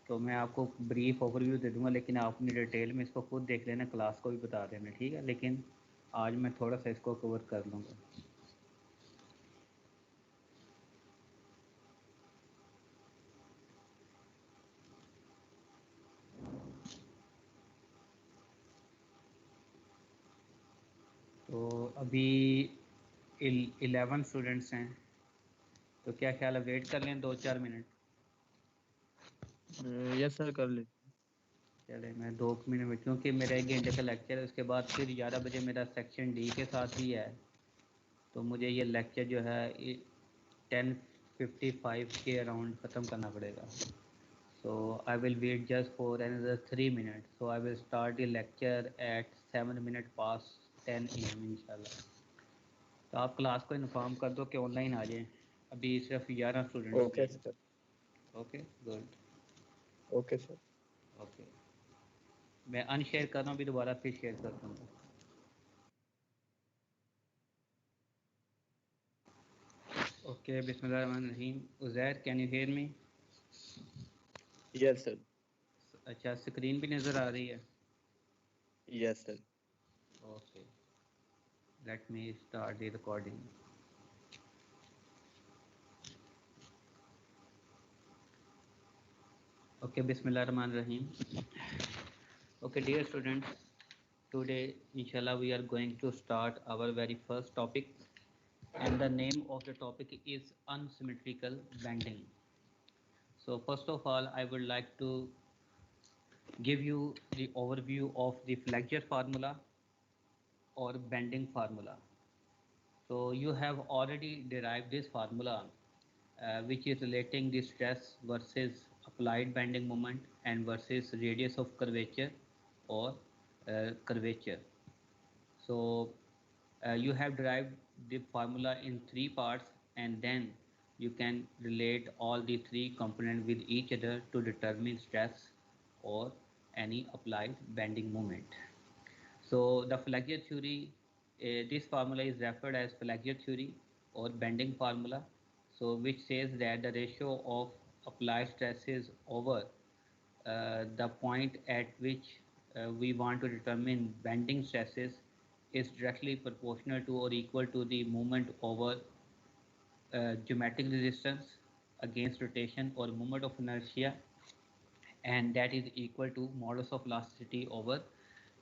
तो मैं आपको ब्रीफ ओवरव्यू दे दूंगा, लेकिन आप अपनी डिटेल में इसको खुद देख लेना, क्लास को भी बता देना, ठीक है। लेकिन आज मैं थोड़ा सा इसको कवर कर लूँगा। तो अभी 11 स्टूडेंट्स हैं, तो क्या ख्याल है वेट कर लें 2-4 मिनट? यस सर, कर ले। चले मैं 2 मिनट में, क्योंकि मेरा 1 घंटे का लेक्चर है, उसके बाद फिर 11 बजे मेरा सेक्शन डी के साथ ही है, तो मुझे ये लेक्चर जो है 10:55 के अराउंड ख़त्म करना पड़ेगा। So I will wait just for another 3 minute, so I will start the lecture at 7 minute past 10 AM इंशाल्लाह। तो आप क्लास को इन्फॉर्म कर दो कि ऑनलाइन आ जाएं, अभी सिर्फ 11 स्टूडेंट्स ओके हैं। Sir. Okay good. Okay sir. Okay, मैं अनशेयर कर रहा हूँ, अभी दोबारा फिर शेयर कर दूँगा। ओके, बिस्मिल्लाहिर्रहमानिर्रहीम। Uzair, can you hear me? Yes sir. अच्छा, स्क्रीन भी नज़र आ रही है? Yes sir. Okay, let me start the recording. Okay, बिस्मिल्लाहिर्रहमानिर्रहीम। Okay, dear students, today inshallah we are going to start our very first topic, and the name of the topic is unsymmetrical bending. So first of all, I would like to give you the overview of the flexure formula or bending formula. So you have already derived this formula, which is relating the stress versus applied bending moment and versus radius of curvature or curvature. So you have derived the formula in three parts, and then you can relate all the three components with each other to determine stress or any applied bending moment. So the flexure theory, this formula is referred as flexure theory or bending formula. So which says that the ratio of applied stresses over the point at which we want to determine bending stresses is directly proportional to or equal to the moment over geometric resistance against rotation or moment of inertia, and that is equal to modulus of elasticity over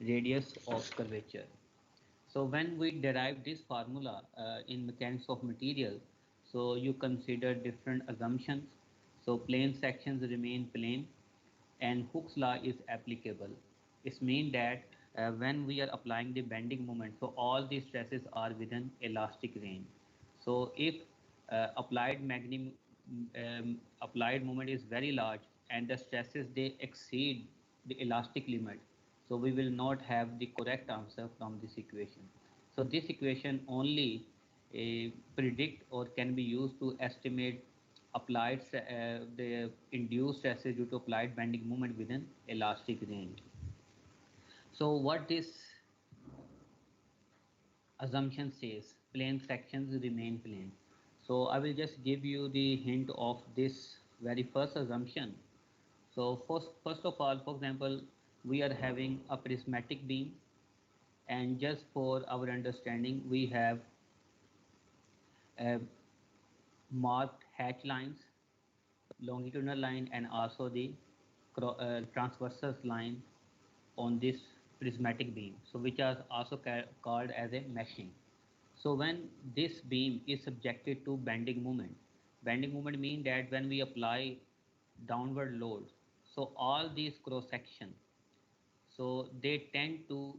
radius of curvature. So when we derive this formula in mechanics of material, so you consider different assumptions. So plane sections remain plane and Hooke's law is applicable. It means that when we are applying the bending moment, so all the stresses are within elastic range. So if applied moment is very large and the stresses they exceed the elastic limit, so we will not have the correct answer from this equation. So this equation only predict or can be used to estimate the induced stresses due to applied bending moment within elastic range. So what this assumption says, plane sections remain plane. So I will just give you the hint of this very first assumption. So first of all, for example, we are having a prismatic beam, and just for our understanding, we have marked hatch lines, longitudinal line, and also the transverse line on this prismatic beam, so which are also called as a meshing. So when this beam is subjected to bending moment means that when we apply downward load, so all these cross section, so they tend to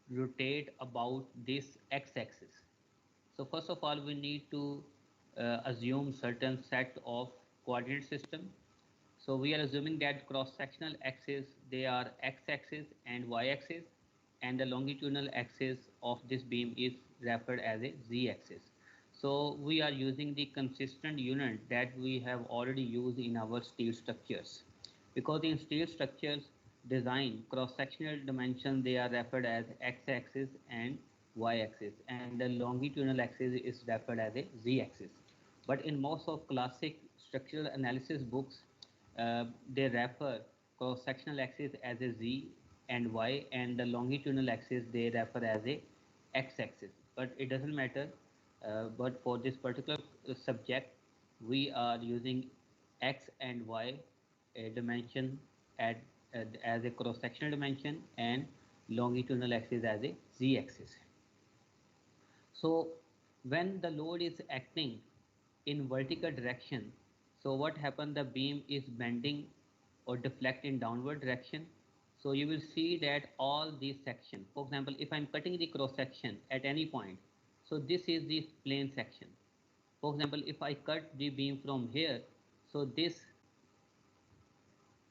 rotate about this x-axis. So first of all, we need to assume certain set of coordinate system. So we are assuming that cross-sectional axis, they are x-axis and y-axis, and the longitudinal axis of this beam is referred as a z-axis. So we are using the consistent unit that we have already used in our steel structures. Because in steel structures design, cross-sectional dimension, they are referred as x-axis and y-axis, and the longitudinal axis is referred as a z-axis. But in most of classic structural analysis books, they refer cross-sectional axis as a z and y, and the longitudinal axis they refer as a x-axis. But it doesn't matter. But for this particular subject, we are using x and y dimension at, as a cross-sectional dimension and longitudinal axis as a z-axis. So when the load is acting in vertical direction, so what happens, the beam is bending or deflect in downward direction. So you will see that all these sections, for example, if I'm cutting the cross section at any point, so this is the plane section. For example, if I cut the beam from here, so this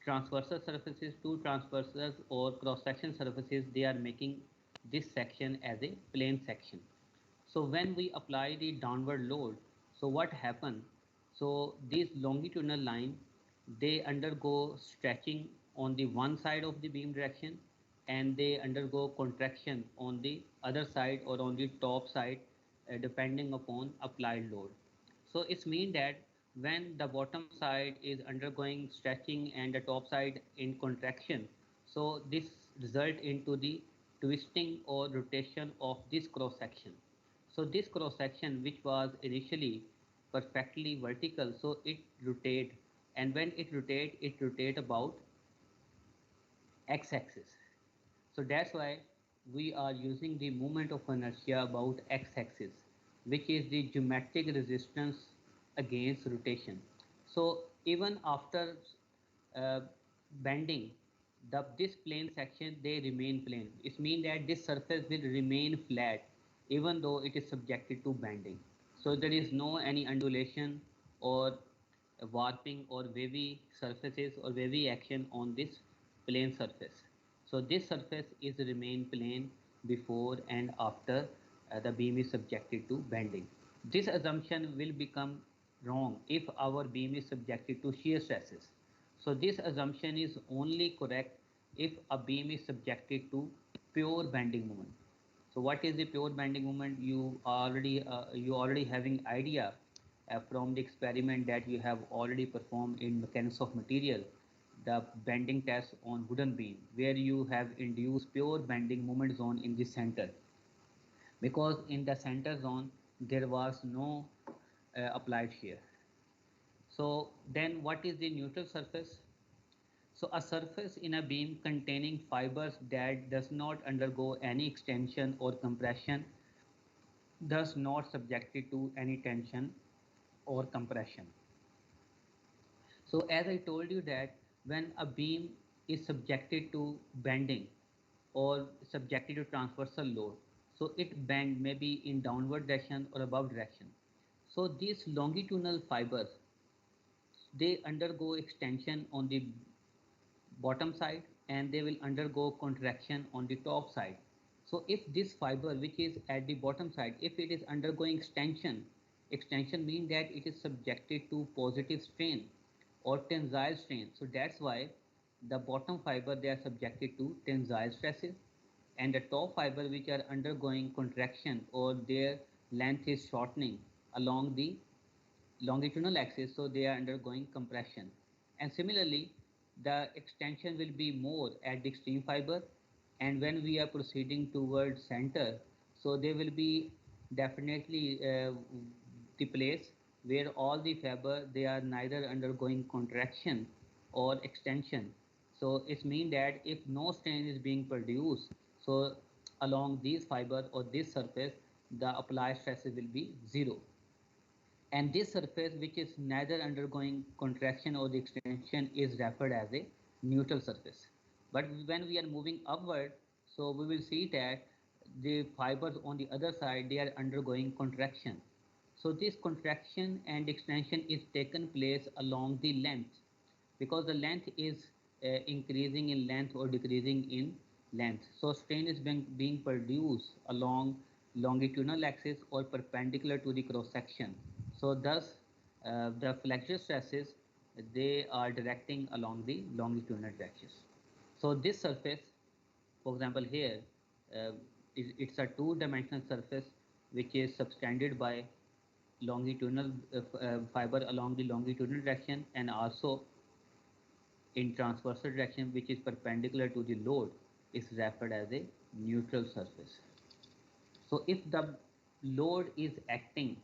transversal surfaces, two transversals or cross section surfaces, they are making this section as a plane section. So when we apply the downward load, so what happens? So these longitudinal line, they undergo stretching on the one side of the beam direction, and they undergo contraction on the other side or on the top side, depending upon applied load. So it's mean that when the bottom side is undergoing stretching and the top side in contraction, so this result into the twisting or rotation of this cross section. So this cross section, which was initially perfectly vertical, so it rotate, and when it rotate about x-axis. So that's why we are using the moment of inertia about x-axis, which is the geometric resistance against rotation. So even after uh, bending, this plane section they remain plane. It means that this surface will remain flat even though it is subjected to bending. So there is no any undulation or warping or wavy surfaces or wavy action on this plane surface. So this surface is remain plane before and after the beam is subjected to bending. This assumption will become wrong if our beam is subjected to shear stresses. So this assumption is only correct if a beam is subjected to pure bending moment. So what is the pure bending moment? You already having idea from the experiment that you have already performed in mechanics of material, the bending test on wooden beam, where you have induced pure bending moment zone in the center, because in the center zone there was no applied shear. So then what is the neutral surface? So a surface in a beam containing fibers that does not undergo any extension or compression, thus not subjected to any tension or compression. So as I told you that when a beam is subjected to bending or subjected to transversal load, so it bend maybe in downward direction or above direction. So these longitudinal fibers, they undergo extension on the bottom side and they will undergo contraction on the top side. So if this fiber which is at the bottom side, if it is undergoing extension means that it is subjected to positive strain or tensile strain. So that's why the bottom fiber they are subjected to tensile stresses, and the top fiber which are undergoing contraction or their length is shortening along the longitudinal axis, so they are undergoing compression. And similarly, the extension will be more at the extreme fiber, and when we are proceeding towards center, so there will be definitely the place where all the fiber they are neither undergoing contraction or extension. So it means that if no strain is being produced, so along these fiber or this surface, the applied stresses will be zero, and this surface which is neither undergoing contraction or the extension is referred as a neutral surface. But when we are moving upward, so we will see that the fibers on the other side they are undergoing contraction. So this contraction and extension is taken place along the length, because the length is increasing in length or decreasing in length. So strain is being produced along longitudinal axis or perpendicular to the cross section. So thus the flexure stresses they are directing along the longitudinal axis. So this surface, for example here, uh, it's a two-dimensional surface which is subtended by longitudinal fiber along the longitudinal direction, and also in transversal direction which is perpendicular to the load is referred as a neutral surface. So if the load is acting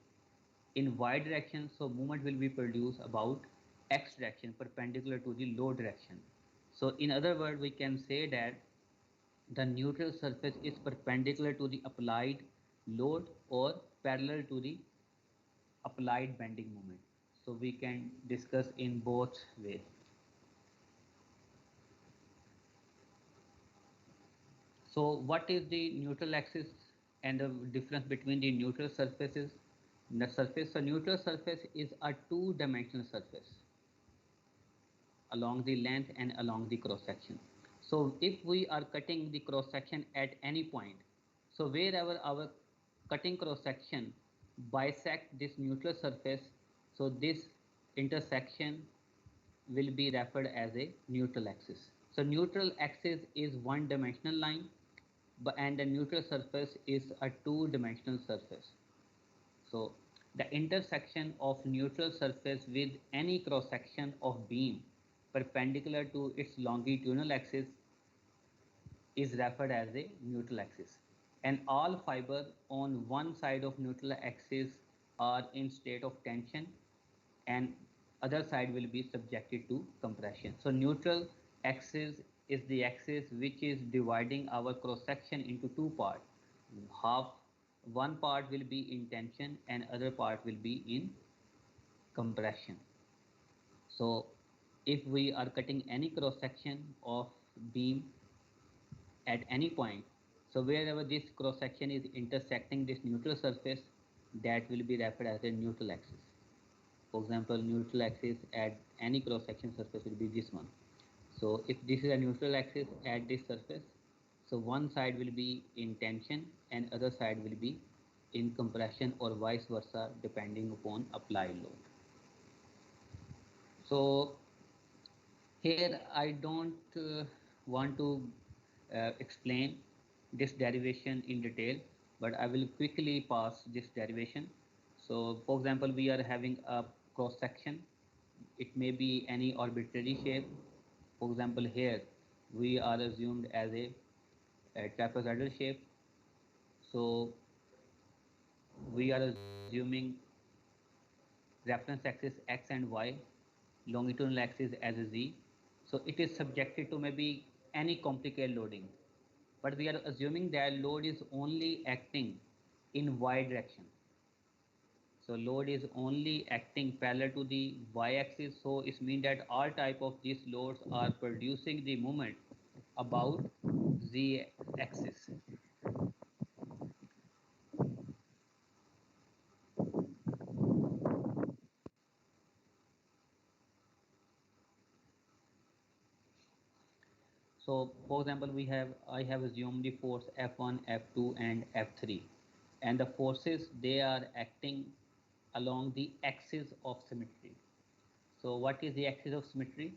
in y direction, so movement will be produced about x direction perpendicular to the load direction. So in other words, we can say that the neutral surface is perpendicular to the applied load or parallel to the applied bending moment. So we can discuss in both ways. So what is the neutral axis and the difference between the neutral surfaces? The surface, so neutral surface is a two-dimensional surface along the length and along the cross section. So if we are cutting the cross section at any point, so wherever our cutting cross section bisect this neutral surface, so this intersection will be referred as a neutral axis. So neutral axis is one dimensional line, and the neutral surface is a two-dimensional surface. So the intersection of neutral surface with any cross section of beam perpendicular to its longitudinal axis is referred as a neutral axis. And all fiber on one side of neutral axis are in state of tension and other side will be subjected to compression. So neutral axis is the axis which is dividing our cross section into two parts. Half one part will be in tension and other part will be in compression. So if we are cutting any cross section of beam at any point, so wherever this cross section is intersecting this neutral surface, that will be referred as a neutral axis. For example, neutral axis at any cross section surface will be this one. So if this is a neutral axis at this surface, so one side will be in tension and other side will be in compression or vice versa depending upon applied load. So here I don't want to explain this derivation in detail, but I will quickly pass this derivation. So for example, we are having a cross section. It may be any arbitrary shape. For example, here we are assumed as a trapezoidal shape. So we are assuming reference axis x and y, longitudinal axis as a z. So it is subjected to maybe any complicated loading, but we are assuming that load is only acting in y direction. So load is only acting parallel to the y-axis. So it means that all type of these loads are producing the moment about z-axis. So for example, I have assumed the force F1, F2 and F3, and the forces they are acting along the axis of symmetry. So what is the axis of symmetry?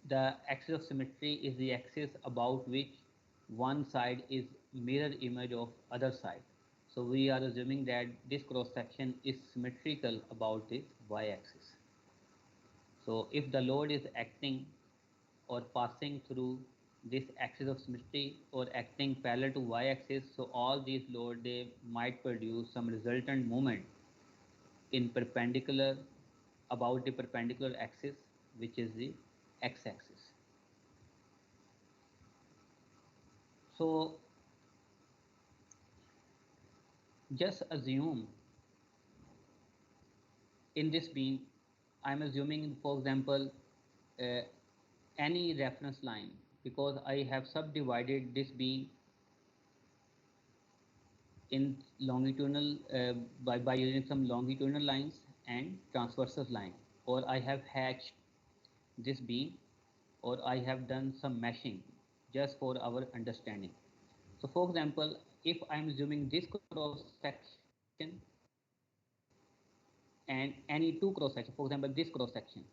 The axis of symmetry is the axis about which one side is mirror image of other side. So we are assuming that this cross section is symmetrical about this y-axis. So if the load is acting or passing through this axis of symmetry or acting parallel to y-axis, so all these load they might produce some resultant moment in perpendicular about the perpendicular axis, which is the x-axis. So just assume in this beam, I'm assuming, for example, uh, any reference line, because I have subdivided this beam in longitudinal by using some longitudinal lines and transversal line, or I have hatched this beam, or I have done some meshing just for our understanding. So for example, if I'm assuming this cross section and any two cross section, for example this cross section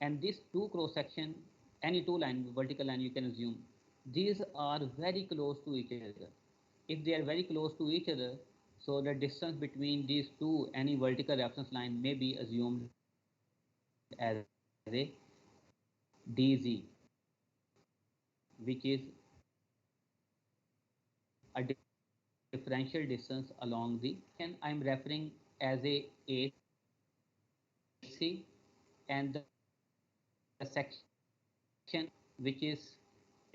and this two cross section, any two line vertical line you can assume, these are very close to each other. If they are very close to each other, so the distance between these two any vertical reference line may be assumed as a x. dz, which is a differential distance along the I'm referring as a AC, and the section which is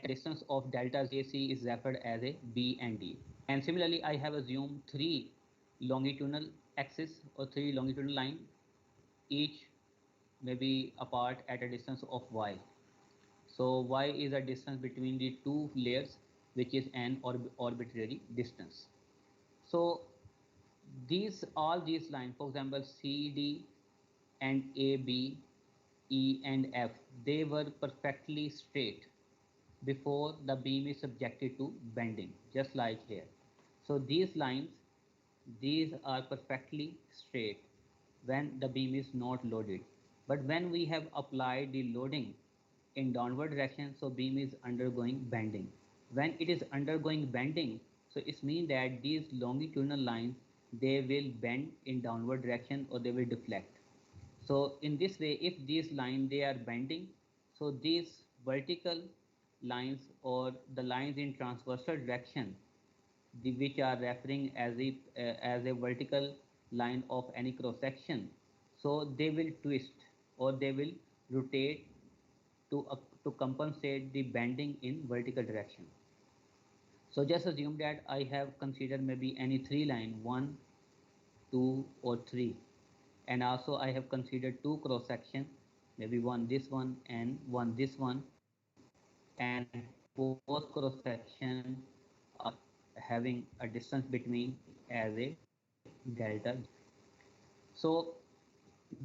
distance of delta AC is referred as a B and D. And similarly, I have assumed three longitudinal axes or three longitudinal line, each may be apart at a distance of y. So y is a distance between the two layers, which is an arbitrary distance. So all these lines, for example, CD and AB, E and F, they were perfectly straight before the beam is subjected to bending, just like here. So these lines, these are perfectly straight when the beam is not loaded. But when we have applied the loading in downward direction, so beam is undergoing bending. When it is undergoing bending, so it means that these longitudinal lines, they will bend in downward direction or they will deflect. So in this way, if these lines they are bending, so these vertical lines or the lines in transversal direction, which are referring as a vertical line of any cross section, so they will twist or they will rotate to compensate the bending in vertical direction. So just assume that I have considered maybe any three line, one, two, or three, and also I have considered two cross section, maybe one this one and one this one, and both cross section are having a distance between as a delta. So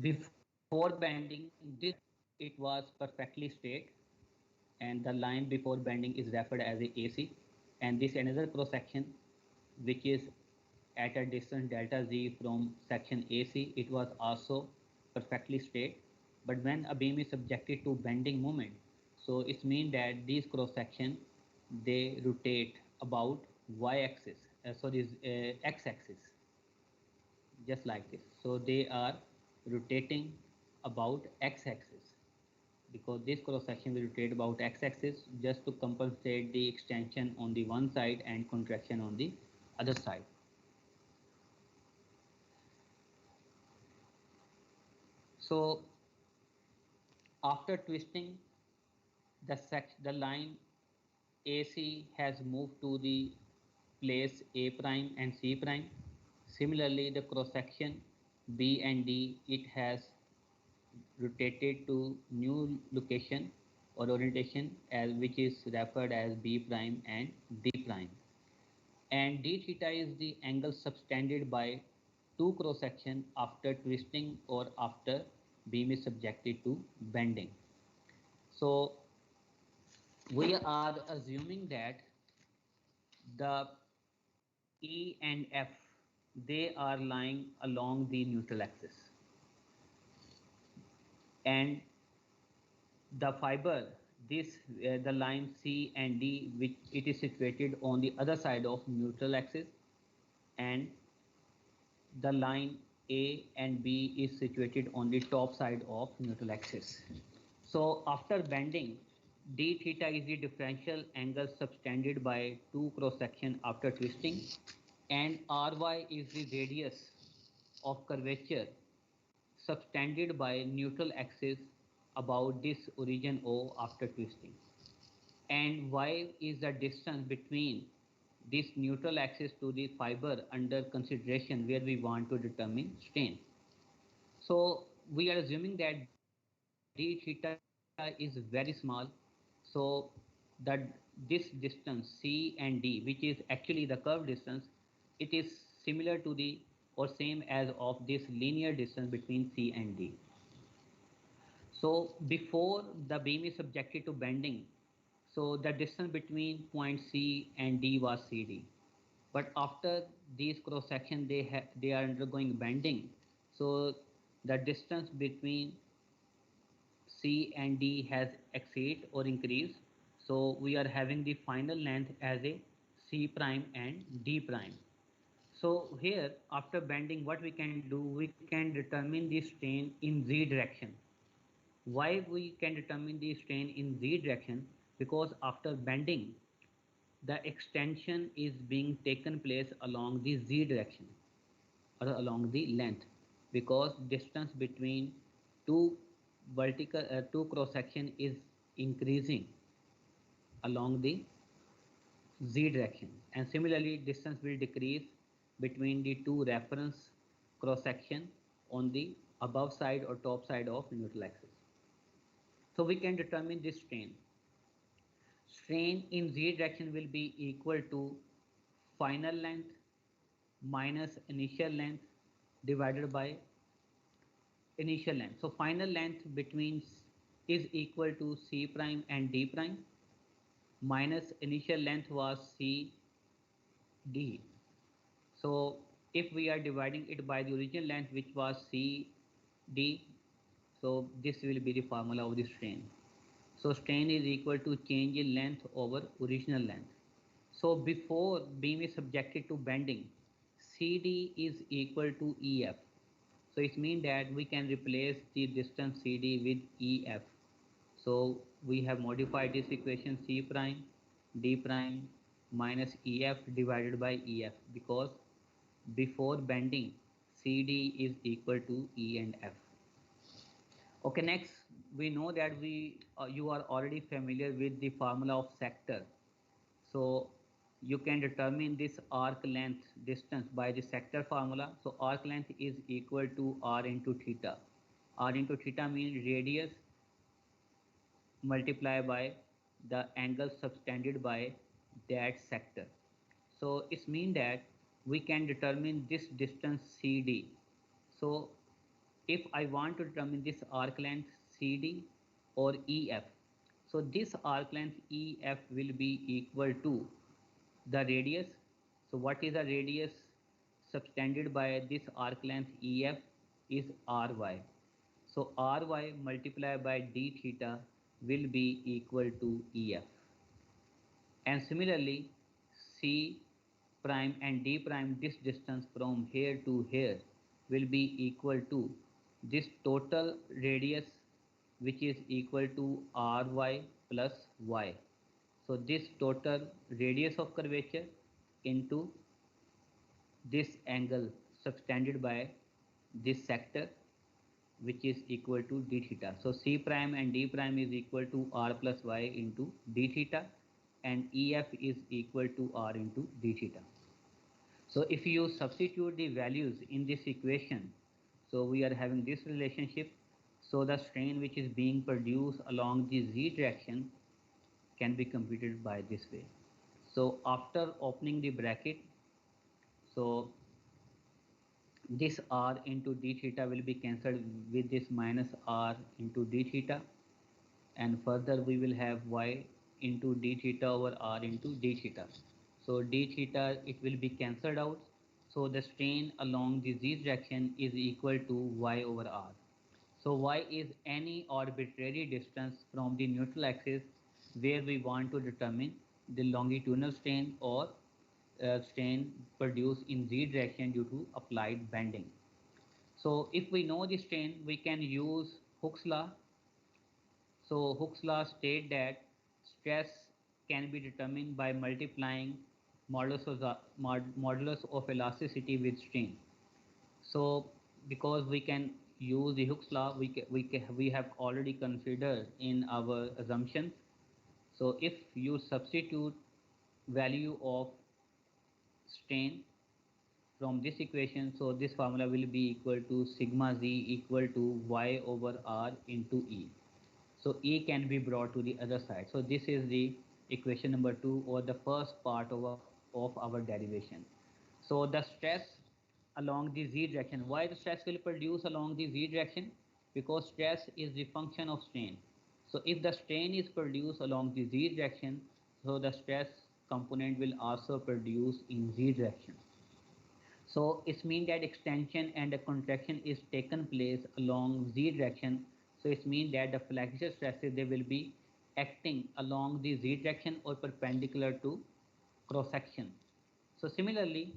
before bending, this it was perfectly straight, and the line before bending is referred as a AC, and this another cross section which is at a distance delta z from section AC, it was also perfectly straight. But when a beam is subjected to bending moment, so it means that these cross section they rotate about y-axis, x-axis, just like this. So they are rotating about x-axis, because this cross section will rotate about x-axis just to compensate the extension on the one side and contraction on the other side. So after twisting, the line AC has moved to the place A prime and C prime. Similarly, the cross section B and D, it has rotated to new location or orientation, as which is referred as B prime and D prime. And d theta is the angle subtended by two cross section after twisting or after beam is subjected to bending. So we are assuming that the E and F, they are lying along the neutral axis, and the fiber, this the line C and D, which it is situated on the other side of neutral axis, and the line A and B is situated on the top side of neutral axis. So after bending, d theta is the differential angle subtended by two cross section after twisting, and ry is the radius of curvature subtended by neutral axis about this origin O after twisting, and y is the distance between this neutral axis to the fiber under consideration where we want to determine strain. So we are assuming that d theta is very small, so that this distance C and D, which is actually the curved distance, it is similar to the or same as of this linear distance between C and D. So before the beam is subjected to bending, so the distance between point C and D was CD. But after these cross section, they are undergoing bending. So the distance between C and D has exceeded or increased. So we are having the final length as a C prime and D prime. So here, after bending, what we can do, we can determine the strain in Z direction. Why we can determine the strain in z direction? Because after bending, the extension is being taken place along the z direction or along the length, because distance between two two cross section is increasing along the z direction, and similarly distance will decrease between the two reference cross section on the above side or top side of neutral axis. So we can determine this strain. Strain in z direction will be equal to final length minus initial length divided by initial length. So final length between is equal to c prime and d prime minus initial length was c d. So if we are dividing it by the original length which was c d, so this will be the formula of the strain. So strain is equal to change in length over original length. So before beam is subjected to bending, CD is equal to EF. So it means that we can replace the distance CD with EF. So we have modified this equation C prime D prime minus EF divided by EF, because before bending CD is equal to E and F. Okay, next we know that you are already familiar with the formula of sector. So you can determine this arc length distance by the sector formula. So arc length is equal to R into theta. R into theta means radius multiplied by the angle subtended by that sector. So it means that we can determine this distance CD. So if I want to determine this arc length CD or EF, so this arc length EF will be equal to the radius. So what is the radius subtended by this arc length EF is Ry. So Ry multiplied by d theta will be equal to EF. And similarly, C prime and D prime, this distance from here to here will be equal to this total radius, which is equal to Ry plus Y. So this total radius of curvature into this angle subtended by this sector, which is equal to d theta. So C prime and D prime is equal to R plus Y into d theta, and EF is equal to R into d theta. So if you substitute the values in this equation, so we are having this relationship. So the strain which is being produced along the z direction can be computed by this way. So after opening the bracket, so this r into d theta will be cancelled with this minus r into d theta, and further we will have y into d theta over r into d theta. So d theta, it will be cancelled out. So the strain along the z direction is equal to y over r. So y is any arbitrary distance from the neutral axis where we want to determine the longitudinal strain or strain produced in z direction due to applied bending. So if we know the strain, we can use Hooke's law. So Hooke's law states that stress can be determined by multiplying modulus of elasticity with strain. So because we can use the Hooke's law, we have already considered in our assumptions. So if you substitute value of strain from this equation, so this formula will be equal to sigma z equal to y over r into E. So E can be brought to the other side. So this is the equation number 2, or the first part of our derivation. So the stress along the z direction. Why the stress will produce along the z direction? Because stress is the function of strain. So if the strain is produced along the z direction, so the stress component will also produce in z direction. So it means that extension and the contraction is taken place along z direction. So it means that the flexure stresses, they will be acting along the z direction or perpendicular to cross section. So similarly,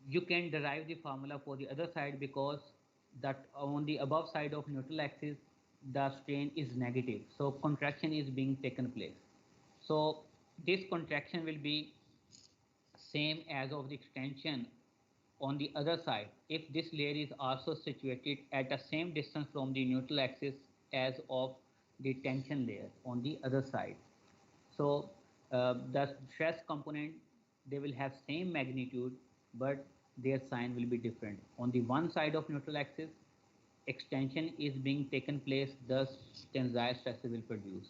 you can derive the formula for the other side, because that on the above side of neutral axis the strain is negative, so contraction is being taken place. So this contraction will be same as of the extension on the other side if this layer is also situated at the same distance from the neutral axis as of the tension layer on the other side. So the stress component, they will have same magnitude, but their sign will be different. On the one side of neutral axis, extension is being taken place, thus tensile stresses will produce.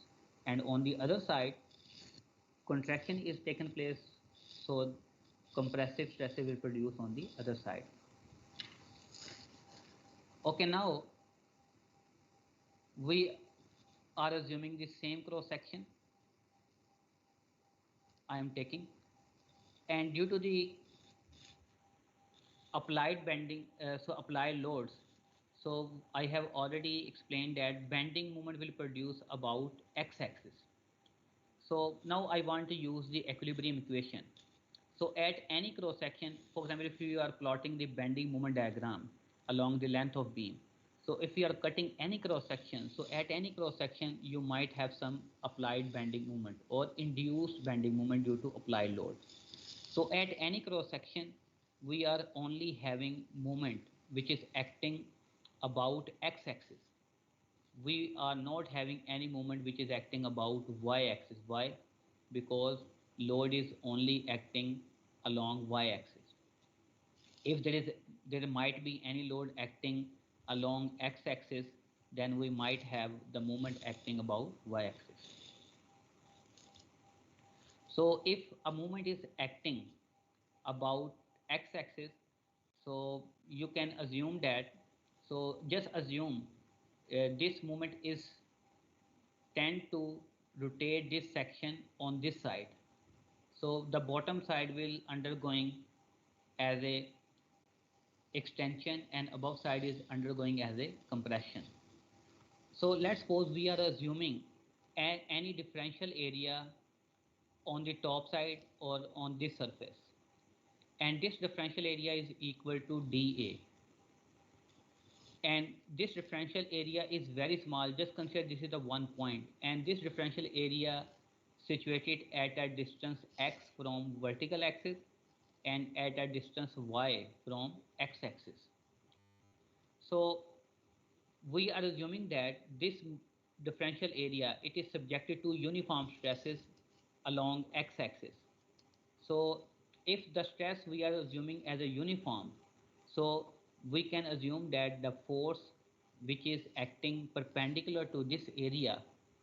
And on the other side, contraction is taken place, so compressive stresses will produce on the other side. Okay, now we are assuming the same cross section I am taking, and due to the applied bending, so applied loads. So I have already explained that bending moment will produce about x-axis. So now I want to use the equilibrium equation. So at any cross section, for example, if you are plotting the bending moment diagram along the length of beam. So if you are cutting any cross section, so at any cross section, you might have some applied bending moment or induced bending moment due to applied load. So at any cross section, we are only having moment which is acting about x-axis. We are not having any moment which is acting about y-axis. Why? Because load is only acting along y-axis. If there might be any load acting along x-axis, then we might have the moment acting about y-axis. So if a moment is acting about x-axis, so you can assume that, so just assume this moment is tend to rotate this section on this side. So the bottom side will undergoing as a extension and above side is undergoing as a compression. So let's suppose we are assuming any differential area on the top side or on this surface, and this differential area is equal to dA, and this differential area is very small. Just consider this is the one point, and this differential area situated at a distance x from vertical axis and at a distance y from x-axis. So we are assuming that this differential area, it is subjected to uniform stresses along x-axis. So if the stress we are assuming as a uniform, so we can assume that the force which is acting perpendicular to this area,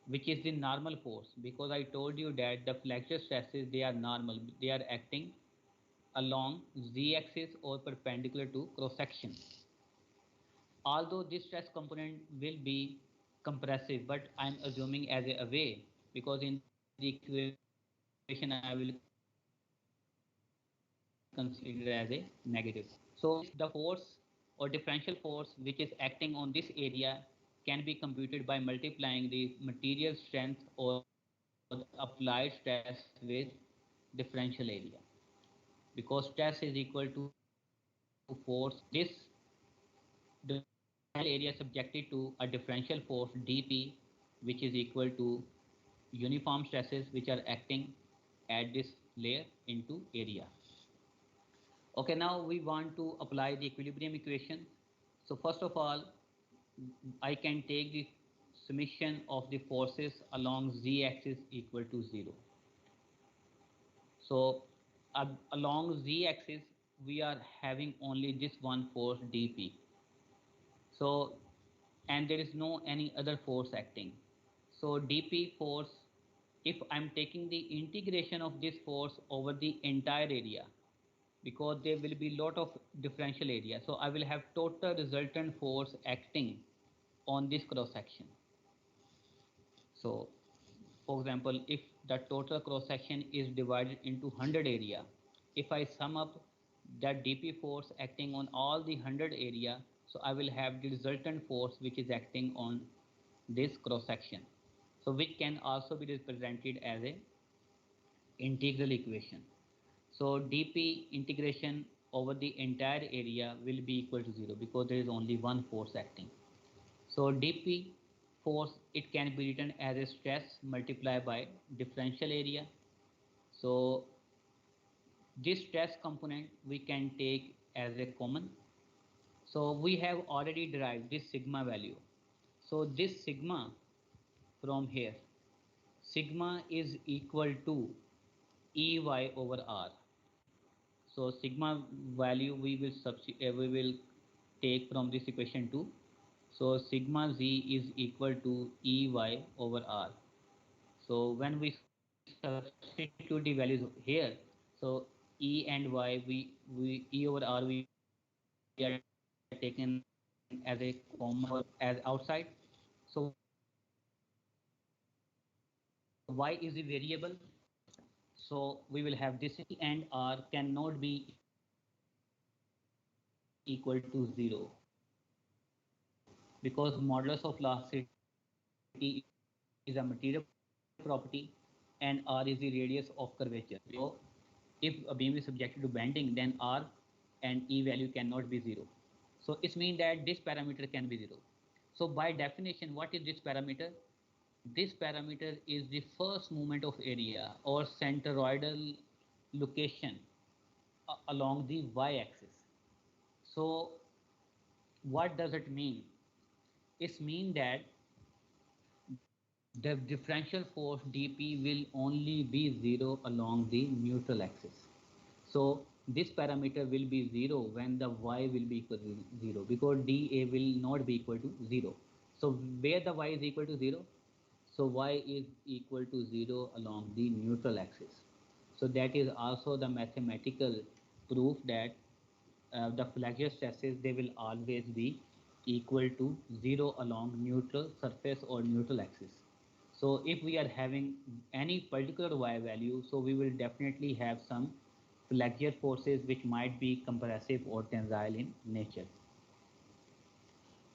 which is the normal force, because I told you that the flexure stresses, they are normal, they are acting along z-axis or perpendicular to cross section. Although this stress component will be compressive, but I'm assuming as a away, because in the equation I will consider as a negative. So this the force or differential force which is acting on this area can be computed by multiplying the material strength or the applied stress with differential area, because stress is equal to force. This differential area subjected to a differential force dP, which is equal to uniform stresses which are acting at this layer into area. Okay, now we want to apply the equilibrium equation. So first of all, I can take the summation of the forces along z-axis equal to 0. So along z-axis, we are having only this one force dP. So, and there is no any other force acting. So dP force, if I'm taking the integration of this force over the entire area, because there will be lot of differential area, so I will have total resultant force acting on this cross section. So for example, if the total cross section is divided into 100 area, if I sum up that dP force acting on all the 100 area, so I will have the resultant force which is acting on this cross section, so which can also be represented as a integral equation. So dP integration over the entire area will be equal to 0 because there is only one force acting. So dp force, it can be written as a stress multiplied by differential area. So this stress component we can take as a common. So we have already derived this sigma value. So this sigma from here, sigma is equal to Ey over R. So sigma value we will take from this equation 2. So sigma z is equal to Ey over R. So when we substitute the values here, so E and Y, we E over R we are taken as a common as outside. So Y is the variable. So Y is the variable. So we will have this equation. E and R cannot be equal to 0 because modulus of elasticity is a material property and R is the radius of curvature. So if a beam is subjected to bending, then R and E value cannot be 0. So it means that this parameter can be 0. So by definition, what is this parameter? This parameter is the first moment of area or centroidal location along the y-axis. So what does it mean? It means that the differential force dp will only be 0 along the neutral axis. So this parameter will be 0 when the y will be equal to 0 because dA will not be equal to 0. So where the y is equal to 0? So y is equal to 0 along the neutral axis. So that is also the mathematical proof that the flexure stresses, they will always be equal to 0 along neutral surface or neutral axis. So if we are having any particular y value, so we will definitely have some flexure forces which might be compressive or tensile in nature.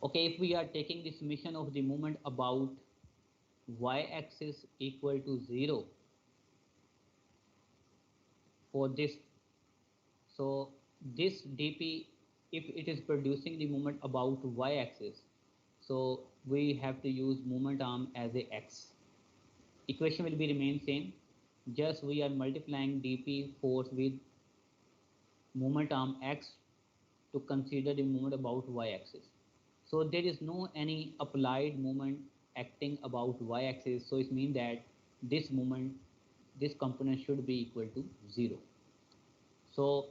Okay, if we are taking the summation of the moment about y-axis equal to 0 for this, so this dp, if it is producing the moment about y-axis, so we have to use moment arm as a x. Equation will be remain same, just we are multiplying dp force with moment arm x to consider the moment about y-axis. So there is no any applied moment acting about y-axis, so it means that this moment, this component should be equal to 0. So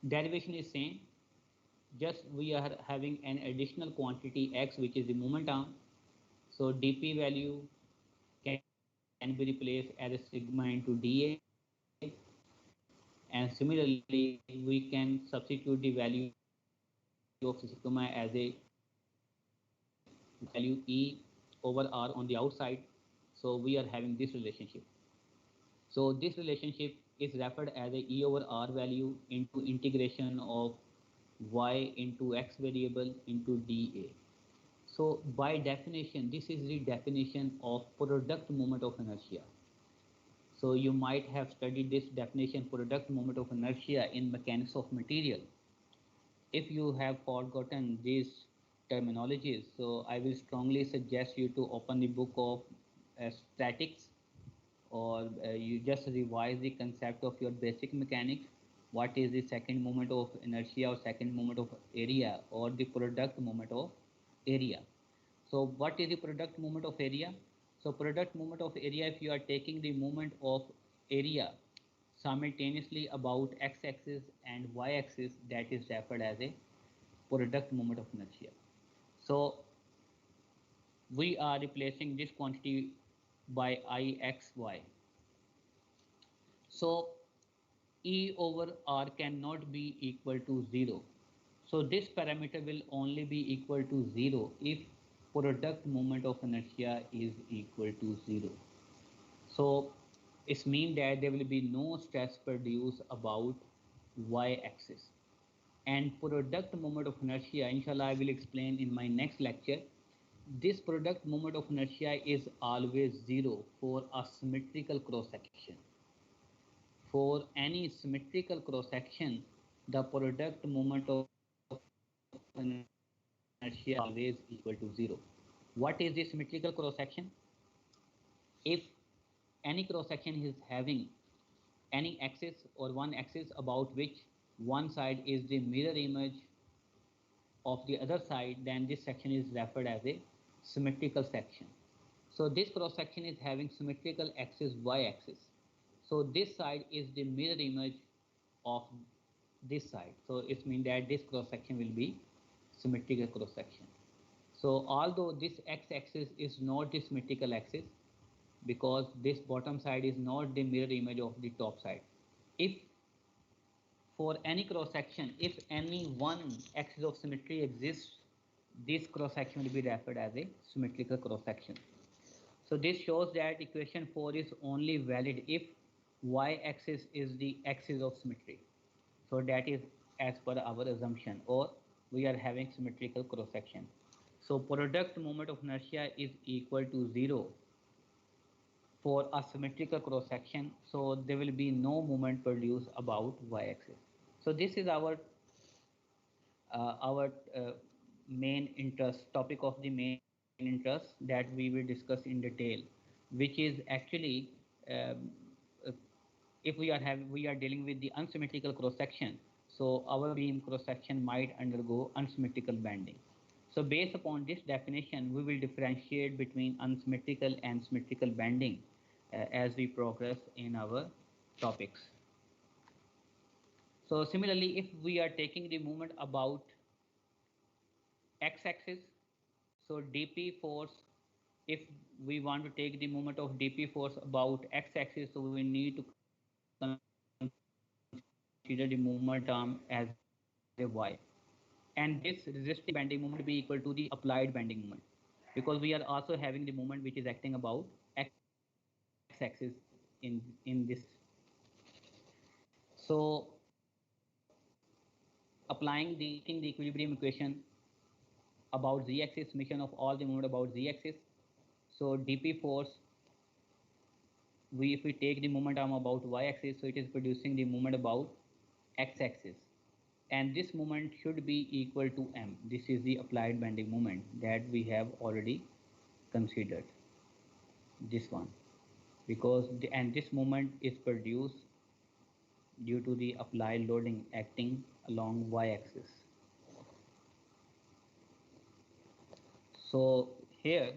derivation is same, just we are having an additional quantity x which is the moment arm. So dp value can be replaced as a sigma into dA, and similarly we can substitute the value of sigma as a value E over R on the outside. So we are having this relationship. So this relationship is referred as a E over R value into integration of y into x variable into dA. So by definition, this is the definition of product moment of inertia. So you might have studied this definition, product moment of inertia, in mechanics of material. If you have forgotten these terminologies, so I will strongly suggest you to open the book of statics, or you just revise the concept of your basic mechanics. What is the second moment of inertia or second moment of area or the product moment of area? So what is the product moment of area? So product moment of area, if you are taking the moment of area simultaneously about x-axis and y-axis, that is referred as a product moment of inertia. So we are replacing this quantity by Ixy. So E over R cannot be equal to 0. So this parameter will only be equal to 0 if product moment of inertia is equal to 0. So it means that there will be no stress produced about y-axis. And product moment of inertia, inshallah I will explain in my next lecture. This product moment of inertia is always 0 for a symmetrical cross section. For any symmetrical cross section, the product moment of inertia always equal to 0. What is the symmetrical cross section? If any cross section is having any axis or one axis about which one side is the mirror image of the other side, then this section is referred as a symmetrical section. So this cross section is having symmetrical axis y axis. So this side is the mirror image of this side. So it means that this cross section will be symmetrical cross section. So although this x axis is not the symmetrical axis, because this bottom side is not the mirror image of the top side. If for any cross section, if any one axis of symmetry exists, this cross section will be referred as a symmetrical cross section. So this shows that equation 4 is only valid if y-axis is the axis of symmetry. So that is as per our assumption, or we are having symmetrical cross section. So product moment of inertia is equal to 0 for a symmetrical cross section. So there will be no moment produced about y-axis. So this is our main interest topic of the main interest that we will discuss in detail, which is actually uh, if we are dealing with the unsymmetrical cross section, so our beam cross section might undergo unsymmetrical bending. So based upon this definition, we will differentiate between unsymmetrical and symmetrical bending as we progress in our topics. So similarly, if we are taking the moment about x-axis, so dp force, if we want to take the moment of dp force about x-axis, so we need to consider the movement arm as a y. And this resisting bending moment be equal to the applied bending moment, because we are also having the moment which is acting about x-axis in this case. So applying the equilibrium equation about z-axis, summation of all the moment about z-axis. So dp force, we if we take the moment arm about y-axis, so it is producing the moment about x-axis, and this moment should be equal to m. This is the applied bending moment that we have already considered, this one, because and this moment is produced due to the applied loading acting along y-axis. So here,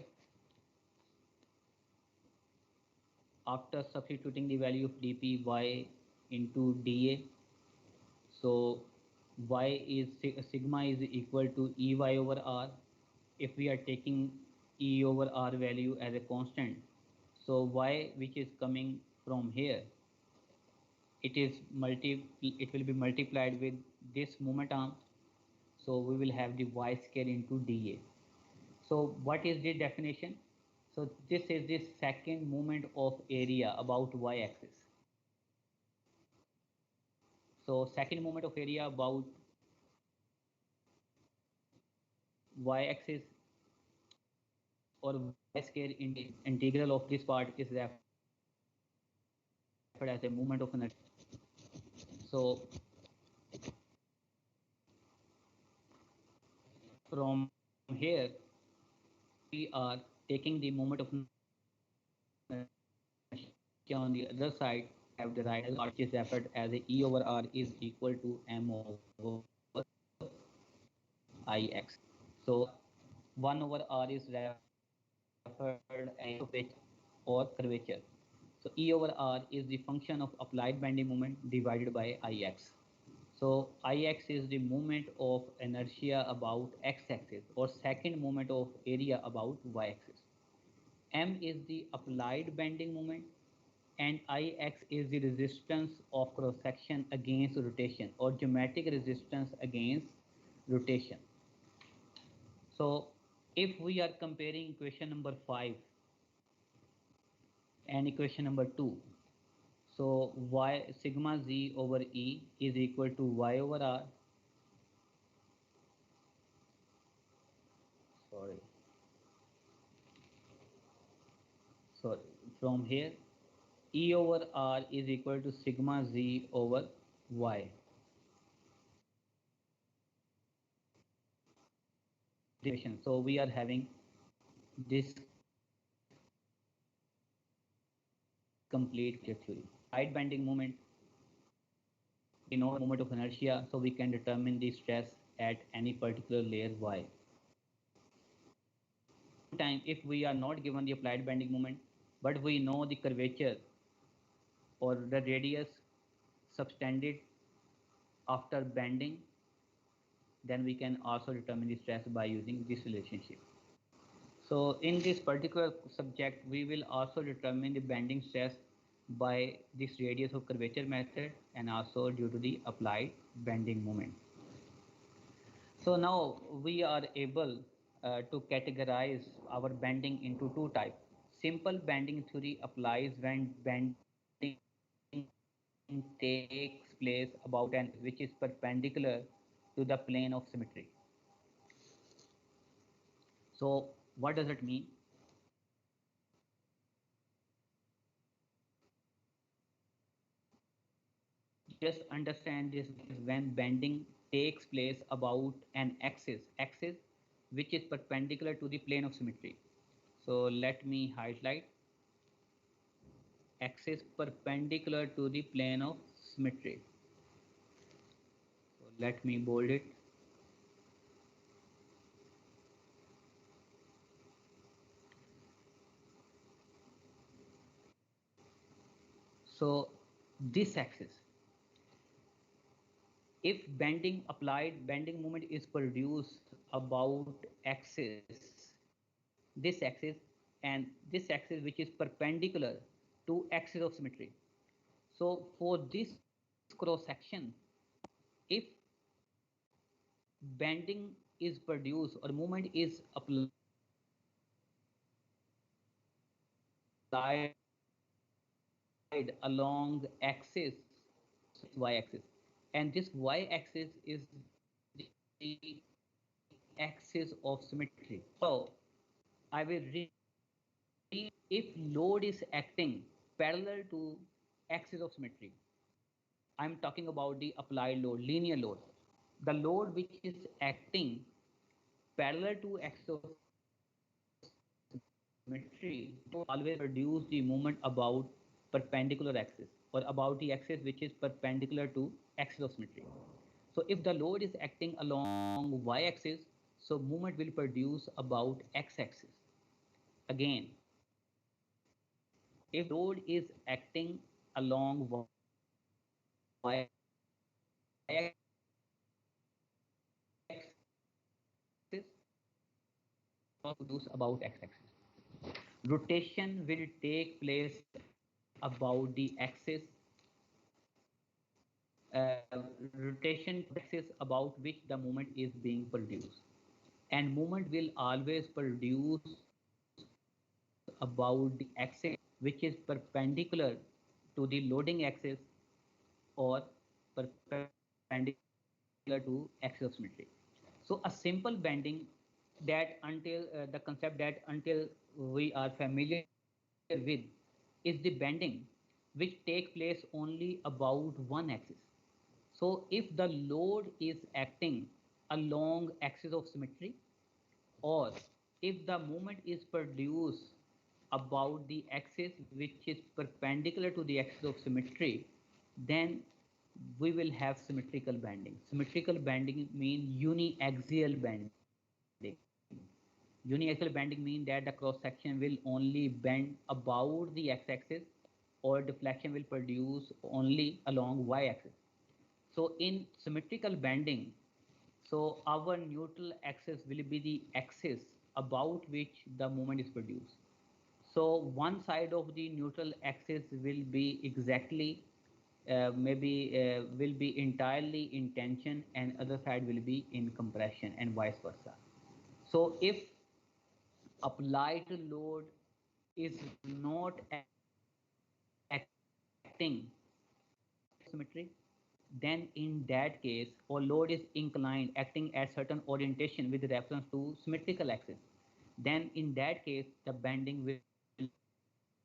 after substituting the value of dpy into dA, so y is sigma is equal to ey over r. If we are taking e over r value as a constant, so y which is coming from here, it will be multiplied with this moment arm. So we will have the y square into dA. So what is the definition? So this is the second moment of area about y-axis. So second moment of area about y-axis, or y square in the integral of this part is referred as a moment of inertia. So from here, if we are taking the moment of inertia on the other side, we will have the right part which is referred as a E over R is equal to M over Ix. So 1 over R is referred as curvature or curvature. So E over R is the function of applied bending moment divided by Ix. So Ix is the moment of inertia about x-axis, or second moment of area about y-axis. M is the applied bending moment, and Ix is the resistance of cross section against rotation, or geometric resistance against rotation. So if we are comparing equation number 5 and equation number 2, so y sigma z over E is equal to y over R. Sorry. So from here, E over R is equal to sigma z over y. So we are having this complete theory. Side bending moment, we know the moment of inertia, so we can determine the stress at any particular layer y. Time if we are not given the applied bending moment, but we know the curvature or the radius subtended after bending, then we can also determine the stress by using this relationship. So in this particular subject, we will also determine the bending stress by this radius of curvature method and also due to the applied bending moment. So now we are able to categorize our bending into two types. Simple bending theory applies when bending takes place about an which is perpendicular to the plane of symmetry. So what does it mean? Just understand this when bending takes place about an axis which is perpendicular to the plane of symmetry. So let me highlight axis perpendicular to the plane of symmetry. So let me bold it. So this axis, if bending applied bending moment is produced about axis, this axis and this axis which is perpendicular to axis of symmetry. So for this cross section, if bending is produced or movement is applied along axis, y-axis, and this y-axis is the axis of symmetry. So I will read, if load is acting parallel to axis of symmetry, I'm talking about the applied load, linear load. The load which is acting parallel to axis of symmetry always produce the moment about perpendicular axis or about the axis which is perpendicular to axis of symmetry. So if the load is acting along y-axis, so movement will produce about x-axis. Again, if load is acting along y-axis, produce about x-axis. Rotation will take place about the axis, rotation axis about which the movement is being produced, and movement will always produce about the axis which is perpendicular to the loading axis or perpendicular to axis of symmetry. So a simple bending that until the concept that until we are familiar with is the bending which take place only about one axis. So if the load is acting along axis of symmetry, or if the moment is produced about the axis which is perpendicular to the axis of symmetry, then we will have symmetrical bending. Symmetrical bending means uniaxial bending. Uniaxial bending means that the cross section will only bend about the x-axis or deflection will produce only along y-axis. So in symmetrical bending, so our neutral axis will be the axis about which the moment is produced. So one side of the neutral axis will be exactly will be entirely in tension and other side will be in compression and vice versa. So if applied load is not acting symmetry, then in that case, or load is inclined acting at certain orientation with reference to symmetrical axis, then in that case, the bending will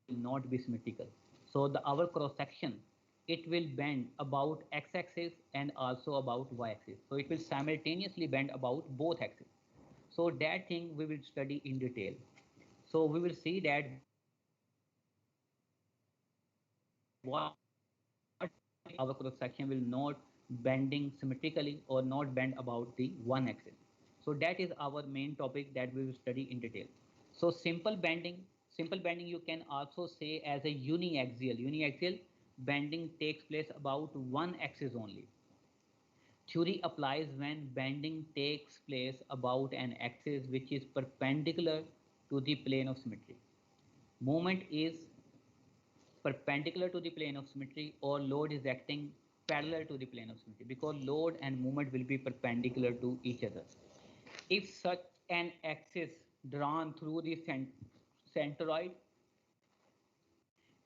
not be symmetrical. So the our cross section, it will bend about x-axis and also about y-axis. So it will simultaneously bend about both axes. So that thing we will study in detail. So we will see that what our cross section will not bending symmetrically or not bend about the one axis. So that is our main topic that we will study in detail. So simple bending you can also say as a uniaxial. Uniaxial bending takes place about one axis only. Theory applies when bending takes place about an axis which is perpendicular to the plane of symmetry. Movement is perpendicular to the plane of symmetry, or load is acting parallel to the plane of symmetry, because load and movement will be perpendicular to each other. If such an axis drawn through the centroid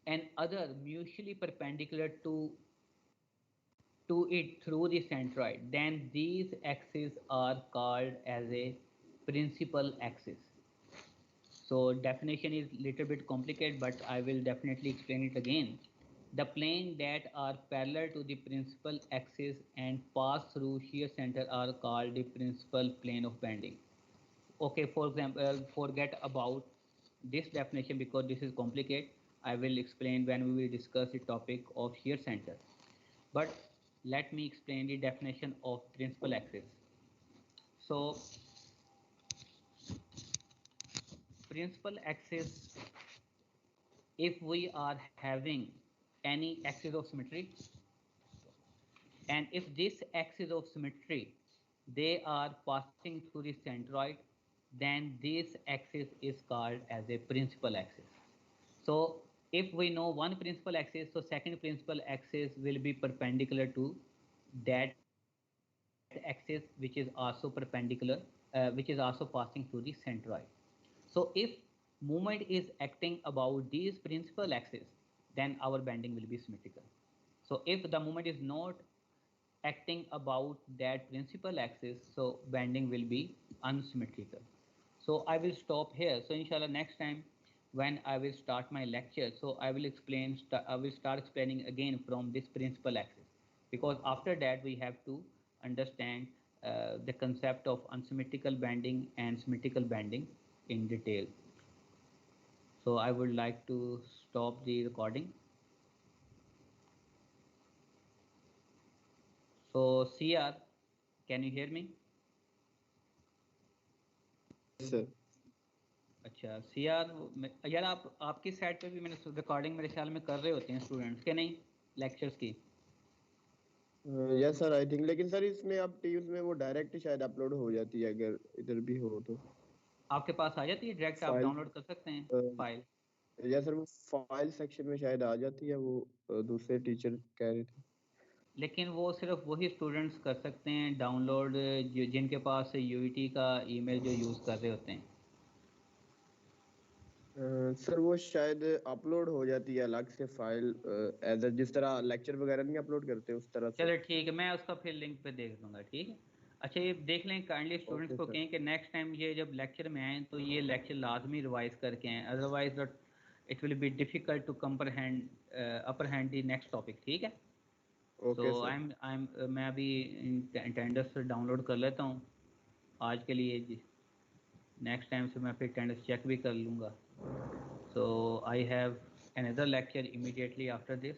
and other mutually perpendicular to it through the centroid, then these axes are called as a principal axis. So definition is little bit complicated, but I will definitely explain it again. The plane that are parallel to the principal axis and pass through shear center are called the principal plane of bending. Okay, for example, forget about this definition because this is complicated. I will explain when we will discuss the topic of shear center. But let me explain the definition of principal axis. So principal axis, if we are having any axis of symmetry, and if this axis of symmetry they are passing through the centroid, then this axis is called as a principal axis. So if we know one principal axis, so second principal axis will be perpendicular to that axis which is also perpendicular, which is also passing through the centroid. So if movement is acting about these principal axis, then our bending will be symmetrical. So if the movement is not acting about that principal axis, so bending will be unsymmetrical. So I will stop here. So inshallah next time when I will start my lecture, so I will start explaining again from this principal axis, because after that we have to understand the concept of unsymmetrical bending and symmetrical bending in detail. So I would like to stop the recording. So CR, can you hear me? Yes, sir. अच्छा CR, यार आप आपकी side पे भी मैंने recording मेरे ख्याल में कर रहे होते हैं स्टूडेंट्स के नहीं, लेक्चर्स की? यस सर, आई थिंक, लेकिन सर इसमें अब टीम्स में वो डायरेक्ट शायद अपलोड हो जाती है, अगर इधर भी हो तो आपके पास आ जाती है डायरेक्ट, आप फाइल। डाउनलोड कर सकते हैं फाइल? या सर वो फाइल सेक्शन में शायद आ जाती है, वो दूसरे टीचर कह रहे थे। लेकिन वो सिर्फ वही स्टूडेंट्स कर सकते हैं डाउनलोड जिनके पास यूईटी का ईमेल जो यूज़ कर रहे होते हैं। सर वो शायद अपलोड हो जाती है अलग से फाइल, एज जिस तरह लेक्चर वगैरह नहीं अपलोड करते उस तरह से। चलो ठीक है, मैं उसका फिर लिंक पे देख दूंगा, ठीक है। अच्छा ये देख लें काइंडली स्टूडेंट्स ओके को सर। कहें कि नेक्स्ट टाइम ये जब लेक्चर में आए तो ये लेक्चर लाजमी रिवाइज करके आएँ, otherwise it will be difficult to comprehend upper hand the next topic, ठीक है। Okay so sir. मैं अभी अटेंडेंस डाउनलोड कर लेता हूँ आज के लिए जी, नेक्स्ट टाइम से मैं फिर अटेंडेंस चेक भी कर लूँगा। So I have another lecture immediately after this.